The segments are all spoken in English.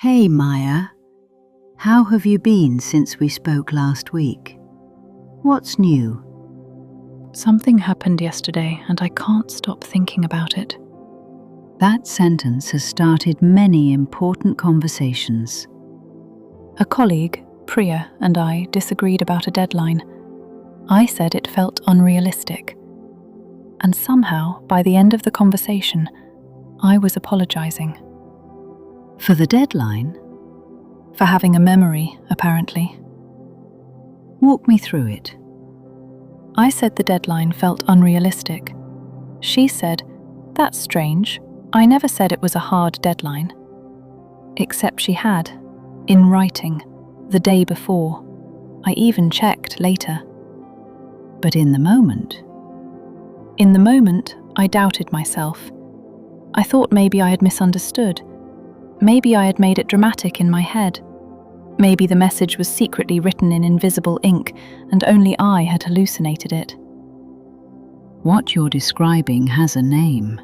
Hey Maya, how have you been since we spoke last week? What's new? Something happened yesterday and I can't stop thinking about it. That sentence has started many important conversations. A colleague, Priya, and I disagreed about a deadline. I said it felt unrealistic. And somehow, by the end of the conversation, I was apologizing. For the deadline? For having a memory, apparently. Walk me through it. I said the deadline felt unrealistic. She said, "That's strange. I never said it was a hard deadline." Except she had, in writing, the day before. I even checked later. But in the moment? In the moment, I doubted myself. I thought maybe I had misunderstood. Maybe I had made it dramatic in my head. Maybe the message was secretly written in invisible ink and only I had hallucinated it. What you're describing has a name.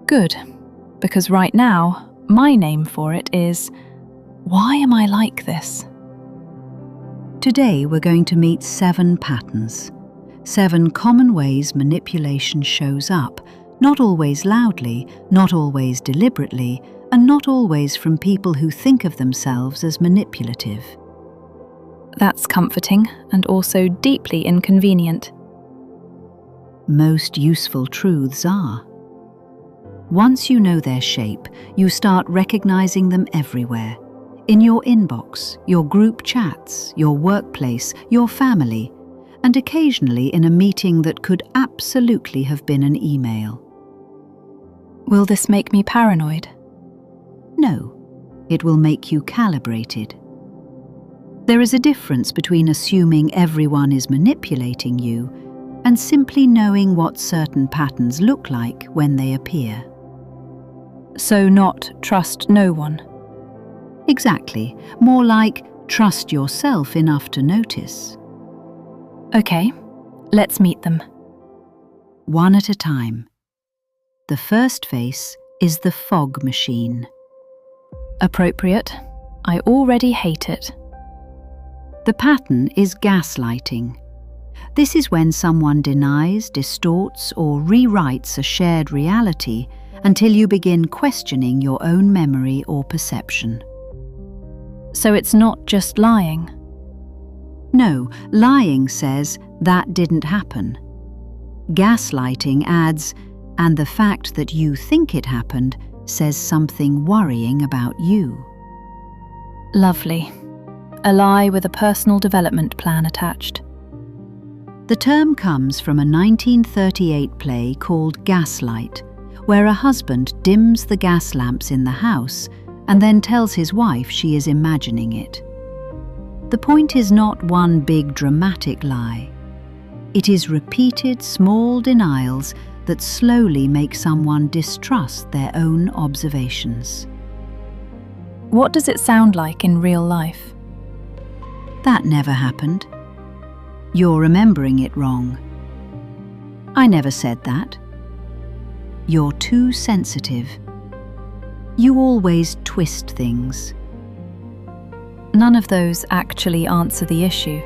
Good, because right now, my name for it is, why am I like this? Today we're going to meet 7 patterns. 7 common ways manipulation shows up, not always loudly, not always deliberately, and not always from people who think of themselves as manipulative. That's comforting and also deeply inconvenient. Most useful truths are. Once you know their shape, you start recognizing them everywhere. In your inbox, your group chats, your workplace, your family, and occasionally in a meeting that could absolutely have been an email. Will this make me paranoid? No, it will make you calibrated. There is a difference between assuming everyone is manipulating you and simply knowing what certain patterns look like when they appear. So not trust no one. Exactly, more like trust yourself enough to notice. Okay, let's meet them. One at a time. The first face is the fog machine. Appropriate. I already hate it. The pattern is gaslighting. This is when someone denies, distorts, or rewrites a shared reality until you begin questioning your own memory or perception. So it's not just lying? No, lying says that didn't happen. Gaslighting adds, and the fact that you think it happened says something worrying about you. Lovely. A lie with a personal development plan attached. The term comes from a 1938 play called Gaslight, where a husband dims the gas lamps in the house and then tells his wife she is imagining it. The point is not one big dramatic lie. It is repeated small denials that slowly make someone distrust their own observations. What does it sound like in real life? That never happened. You're remembering it wrong. I never said that. You're too sensitive. You always twist things. None of those actually answer the issue.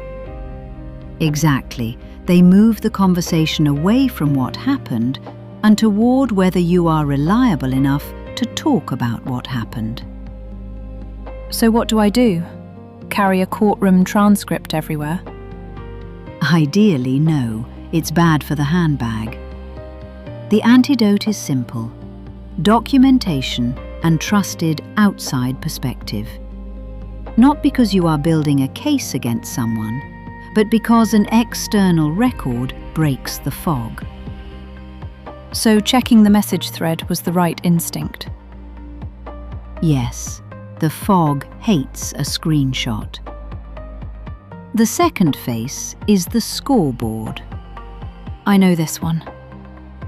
Exactly. They move the conversation away from what happened and toward whether you are reliable enough to talk about what happened. So what do I do? Carry a courtroom transcript everywhere? Ideally, no. It's bad for the handbag. The antidote is simple: documentation and trusted outside perspective. Not because you are building a case against someone, but because an external record breaks the fog. So checking the message thread was the right instinct? Yes, the fog hates a screenshot. The second face is the scoreboard. I know this one.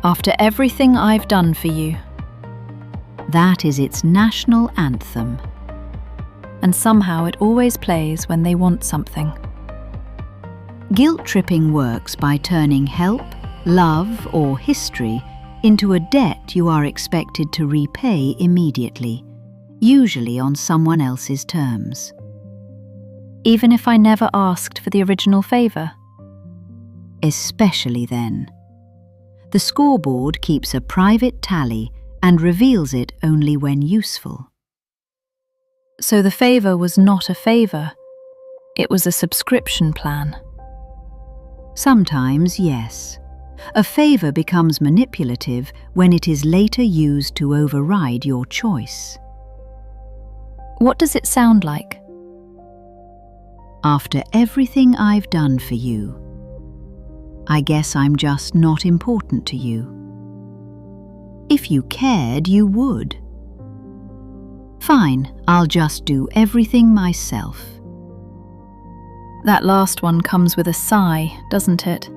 After everything I've done for you. That is its national anthem. And somehow it always plays when they want something. Guilt-tripping works by turning help, love, or history into a debt you are expected to repay immediately. usually on someone else's terms. Even if I never asked for the original favour? Especially then. The scoreboard keeps a private tally and reveals it only when useful. So the favour was not a favour, it was a subscription plan. Sometimes, yes. A favour becomes manipulative when it is later used to override your choice. What does it sound like? After everything I've done for you, I guess I'm just not important to you. If you cared, you would. Fine, I'll just do everything myself. That last one comes with a sigh, doesn't it?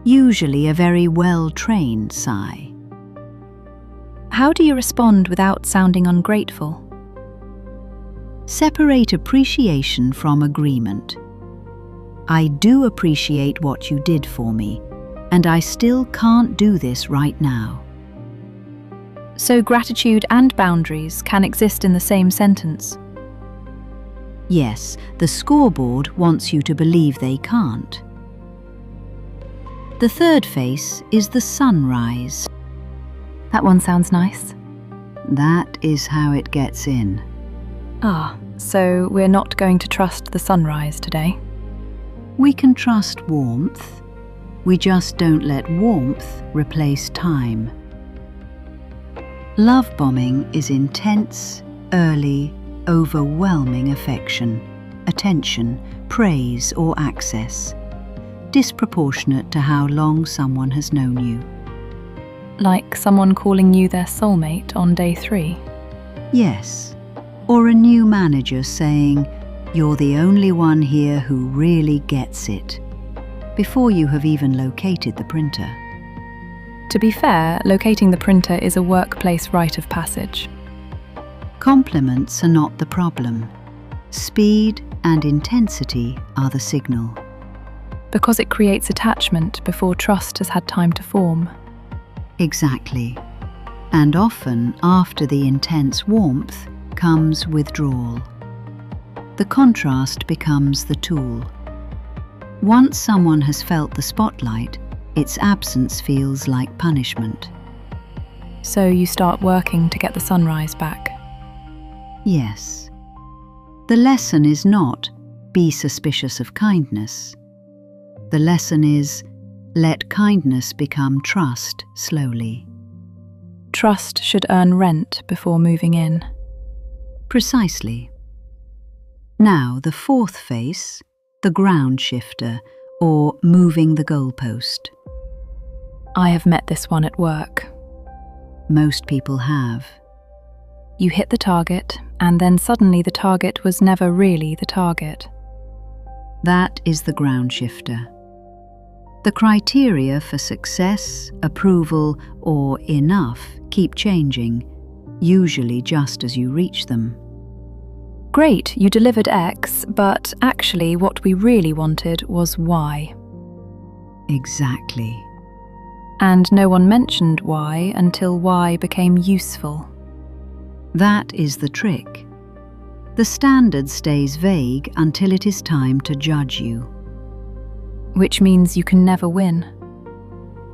Usually a very well-trained sigh. How do you respond without sounding ungrateful? Separate appreciation from agreement. I do appreciate what you did for me, and I still can't do this right now. So gratitude and boundaries can exist in the same sentence? Yes, the scoreboard wants you to believe they can't. The third face is the sunrise. That one sounds nice. That is how it gets in. So we're not going to trust the sunrise today? We can trust warmth. We just don't let warmth replace time. Love bombing is intense, early, overwhelming affection, attention, praise or access, disproportionate to how long someone has known you. Like someone calling you their soulmate on day 3? Yes, or a new manager saying, "You're the only one here who really gets it," before you have even located the printer. To be fair, locating the printer is a workplace rite of passage. Compliments are not the problem. Speed and intensity are the signal. Because it creates attachment before trust has had time to form. Exactly. And often after the intense warmth comes withdrawal. The contrast becomes the tool. Once someone has felt the spotlight, its absence feels like punishment. So you start working to get the sunrise back. Yes. The lesson is not, be suspicious of kindness. The lesson is, let kindness become trust slowly. Trust should earn rent before moving in. Precisely. Now the fourth face, the ground shifter, or moving the goalpost. I have met this one at work. Most people have. You hit the target, and then suddenly the target was never really the target. That is the ground shifter. The criteria for success, approval, or enough keep changing, usually just as you reach them. Great, you delivered X, but actually what we really wanted was Y. Exactly. And no one mentioned Y until Y became useful. That is the trick. The standard stays vague until it is time to judge you. Which means you can never win.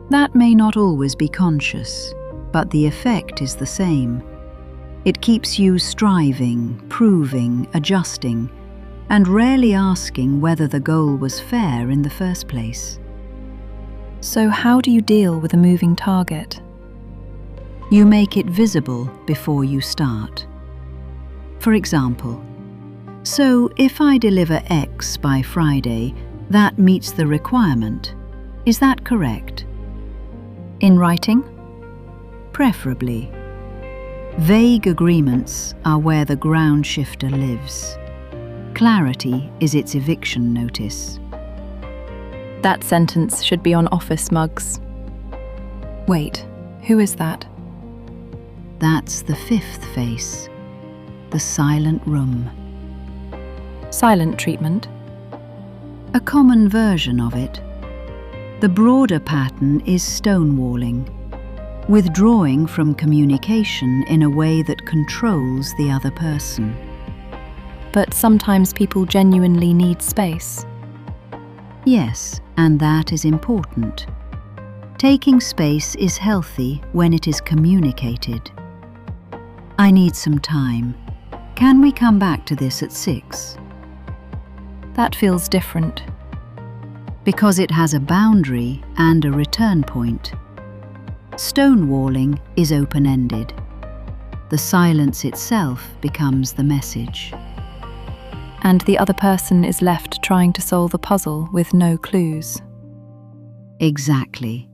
That may not always be conscious, but the effect is the same. It keeps you striving, proving, adjusting, and rarely asking whether the goal was fair in the first place. So how do you deal with a moving target? You make it visible before you start. For example, so if I deliver X by Friday, that meets the requirement. Is that correct? In writing? Preferably. Vague agreements are where the ground shifter lives. Clarity is its eviction notice. That sentence should be on office mugs. Wait, who is that? That's the fifth face, the silent room. Silent treatment? A common version of it. The broader pattern is stonewalling. withdrawing from communication in a way that controls the other person. But sometimes people genuinely need space. Yes, and that is important. Taking space is healthy when it is communicated. I need some time. Can we come back to this at 6? That feels different. Because it has a boundary and a return point. Stonewalling is open-ended. The silence itself becomes the message. And the other person is left trying to solve a puzzle with no clues. Exactly.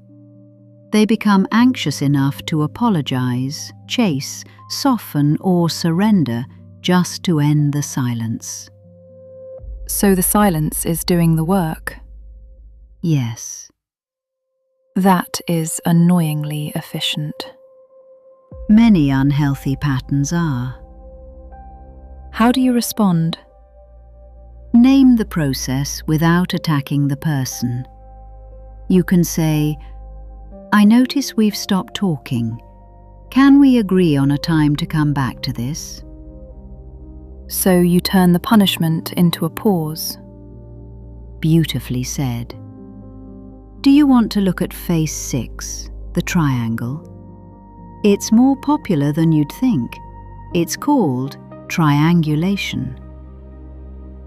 They become anxious enough to apologize, chase, soften, or surrender just to end the silence. So the silence is doing the work. Yes. That is annoyingly efficient. Many unhealthy patterns are. How do you respond? Name the process without attacking the person. You can say, I notice we've stopped talking. Can we agree on a time to come back to this? So you turn the punishment into a pause. Beautifully said. Do you want to look at face 6, the triangle? It's more popular than you'd think. It's called triangulation.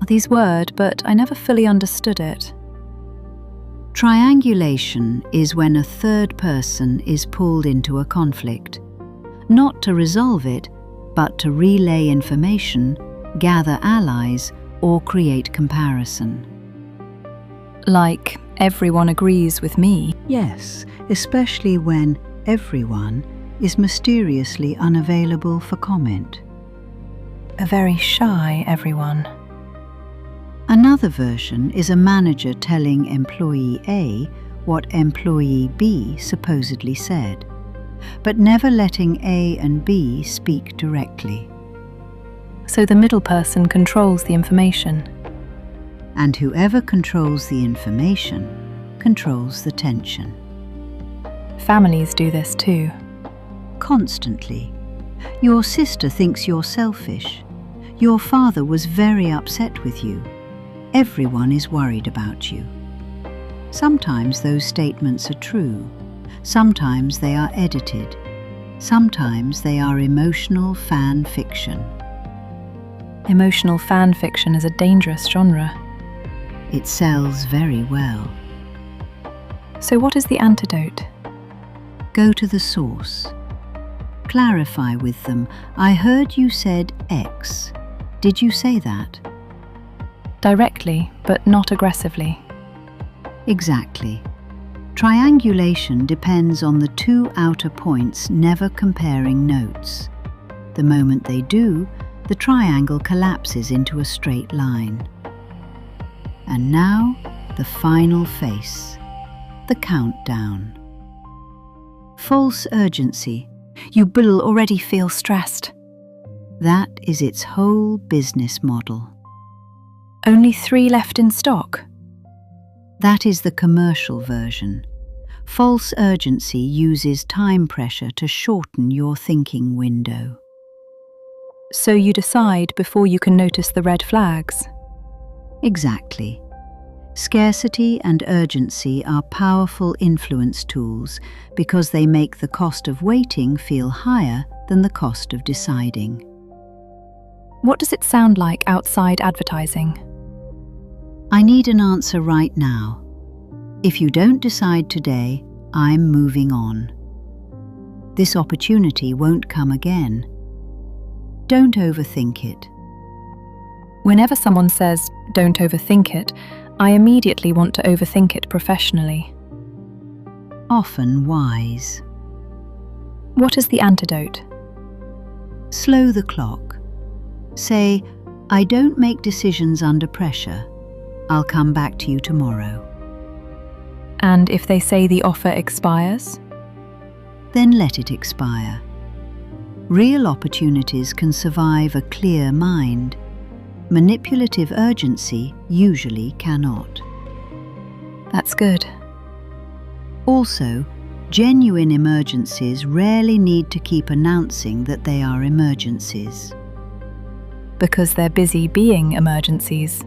These words, but I never fully understood it. Triangulation is when a third person is pulled into a conflict, not to resolve it, but to relay information, gather allies, or create comparison. Like, everyone agrees with me. Yes, especially when everyone is mysteriously unavailable for comment. A very shy everyone. Another version is a manager telling employee A what employee B supposedly said, but never letting A and B speak directly. So the middle person controls the information. And whoever controls the information controls the tension. Families do this too. Constantly. Your sister thinks you're selfish. Your father was very upset with you. Everyone is worried about you. Sometimes those statements are true. Sometimes they are edited. Sometimes they are emotional fan fiction. Emotional fan fiction is a dangerous genre. It sells very well. So what is the antidote? Go to the source. Clarify with them, I heard you said X. Did you say that? Directly, but not aggressively. Exactly. Triangulation depends on the two outer points never comparing notes. The moment they do, the triangle collapses into a straight line. And now, the final face, the countdown. False urgency. You will already feel stressed. That is its whole business model. Only 3 left in stock. That is the commercial version. False urgency uses time pressure to shorten your thinking window. So you decide before you can notice the red flags. Exactly. Scarcity and urgency are powerful influence tools because they make the cost of waiting feel higher than the cost of deciding. What does it sound like outside advertising? I need an answer right now. If you don't decide today, I'm moving on. This opportunity won't come again. Don't overthink it. Whenever someone says, "Don't overthink it," I immediately want to overthink it professionally. Often wise. What is the antidote? Slow the clock. Say, I don't make decisions under pressure. I'll come back to you tomorrow. And if they say the offer expires? Then let it expire. Real opportunities can survive a clear mind. Manipulative urgency usually cannot. That's good. Also, Genuine emergencies rarely need to keep announcing that they are emergencies. Because they're busy being emergencies.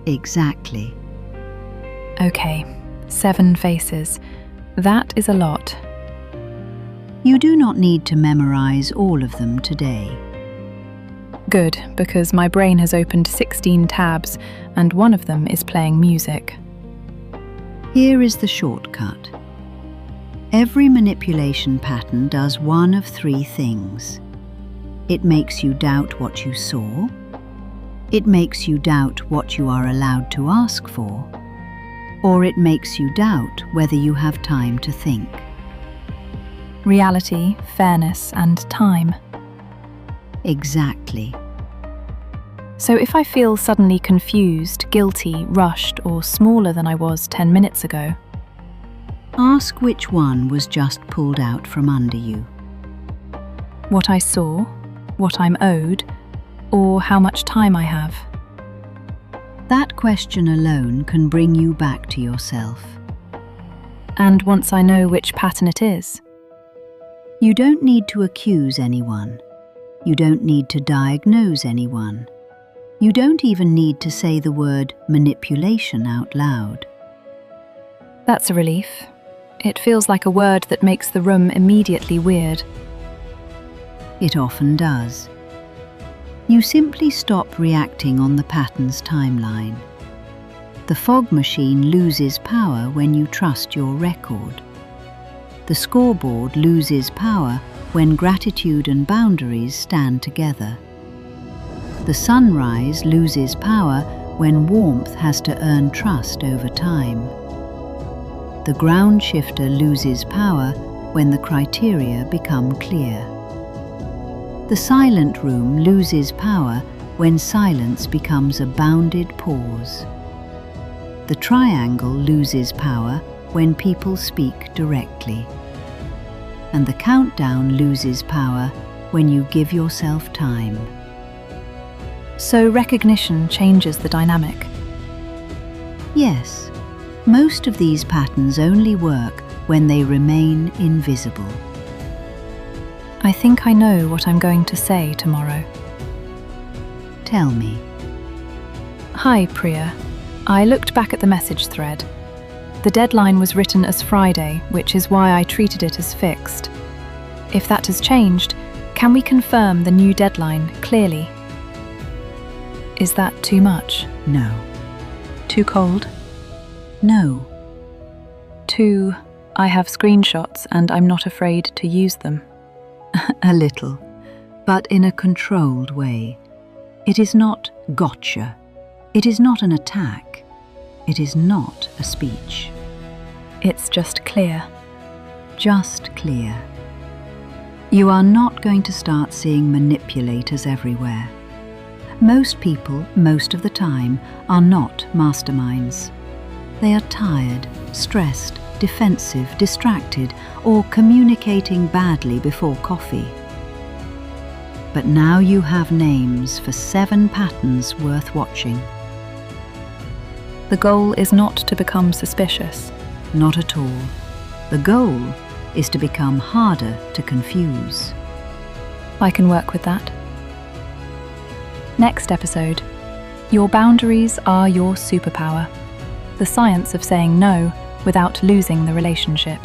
Exactly. Okay, 7 faces. That is a lot. You do not need to memorize all of them today. Good, because my brain has opened 16 tabs, and one of them is playing music. Here is the shortcut. Every manipulation pattern does one of 3 things. It makes you doubt what you saw. It makes you doubt what you are allowed to ask for. Or it makes you doubt whether you have time to think. Reality, fairness, and time. Exactly. So if I feel suddenly confused, guilty, rushed, or smaller than I was 10 minutes ago, ask which one was just pulled out from under you. what I saw, what I'm owed, or how much time I have. That question alone can bring you back to yourself. And once I know which pattern it is, You don't need to accuse anyone. You don't need to diagnose anyone. You don't even need to say the word manipulation out loud. that's a relief. It feels like a word that makes the room immediately weird. It often does. You simply stop reacting on the pattern's timeline. The fog machine loses power when you trust your record. The scoreboard loses power when gratitude and boundaries stand together. The sunrise loses power when warmth has to earn trust over time. The ground shifter loses power when the criteria become clear. The silent room loses power when silence becomes a bounded pause. The triangle loses power when people speak directly. And the countdown loses power when you give yourself time. So recognition changes the dynamic. Yes, most of these patterns only work when they remain invisible. I think I know what I'm going to say tomorrow. Tell me. Hi, Priya. I looked back at the message thread. The deadline was written as Friday, which is why I treated it as fixed. If that has changed, can we confirm the new deadline clearly? Is that too much? No. Too cold? No. Too, I have screenshots and I'm not afraid to use them. A little, but in a controlled way. It is not gotcha. It is not an attack. It is not a speech. It's just clear. Just clear. You are not going to start seeing manipulators everywhere. Most people, most of the time, are not masterminds. They are tired, stressed, defensive, distracted, or communicating badly before coffee. But now you have names for 7 patterns worth watching. The goal is not to become suspicious. Not at all. The goal is to become harder to confuse. I can work with that. Next episode, your boundaries are your superpower. The science of saying no without losing the relationship.